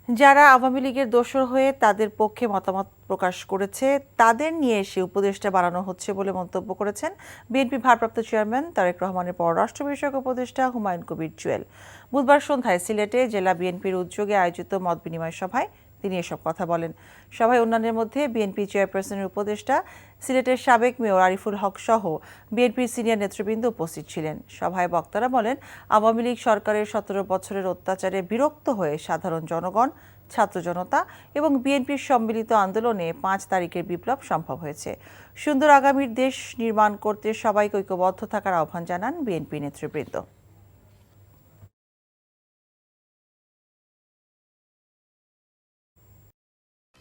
যারা আওয়ামী লীগের দোসর হয়ে তাদের পক্ষে মতামত প্রকাশ করেছে তাদের নিয়ে এসে উপদেষ্টা বানানো হচ্ছে বলে মন্তব্য করেছেন বিএনপি ভারপ্রাপ্ত চেয়ারম্যান তারেক রহমানের পররাষ্ট্র বিষয়ক উপদেষ্টা হুমায়ুন কবির জুয়েল। বুধবার সন্ধ্যায় সিলেটে জেলা বিএনপির উদ্যোগে আয়োজিত মত বিনিময় সভায় তিনি এসব কথা বলেন। সভায় অন্যান্যের মধ্যে বিএনপি চেয়ারপারসনের উপদেষ্টা, সিলেটের সাবেক মেয়র আরিফুল হক সহ বিএনপির সিনিয়র নেতৃবৃন্দ উপস্থিত ছিলেন। সভায় বক্তারা বলেন, আওয়ামী লীগ সরকারের 17 বছরের অত্যাচারে বিরক্ত হয়ে সাধারণ জনগণ, ছাত্র জনতা এবং বিএনপির সম্মিলিত আন্দোলনে 5 তারিখের বিপ্লব সম্ভব হয়েছে। সুন্দর আগামীর দেশ নির্মাণ করতে সবাইকে ঐক্যবদ্ধ থাকার আহ্বান জানান বিএনপি নেতৃবৃন্দ।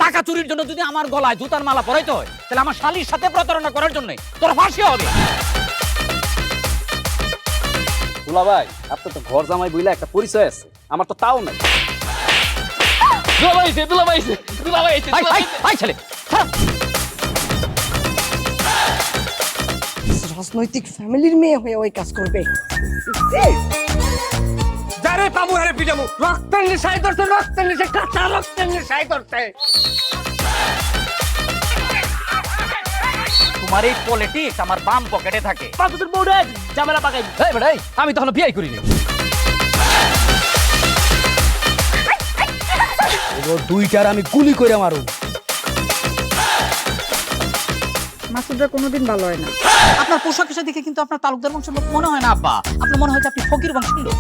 টাকা চুরির জন্য যদি আমার গলায় জুতার মালা পরাইতে হয়, তাহলে আমার শালীর সাথে প্রতারণা করার জন্য তোর ফাঁসি হবে। দুলা ভাই, আপনার তো ঘর জামাই বইলা একটা পরিচয় আছে, আমার তো তাও নাই। রাজনৈতিক ফ্যামিলির মেয়ে হয়ে ওই কাজ করবে। যারে পাবো আরে পিটাবো, রক্তের নেশায় ধরছে, রক্তের নেশায়, কাঁচা রক্তের নেশায় ধরছে। তোমার এই পলিটিক্স আমার বাম পকেটে থাকে। পাতুদের বউরে ঝামেলা পাকাই। এই বেটাই, আমি তখন বিয়ে করিনি। দুইটার আমি গুলি করে মারু। মাসুদরা কোনোদিন ভালো হয় না। আপনার পোশাক আশাক দেখে কিন্তু আপনার তালুকদার বংশের লোক মনে হয় না আব্বা, আপনার মনে হয় যে আপনি ফকির বংশের লোক।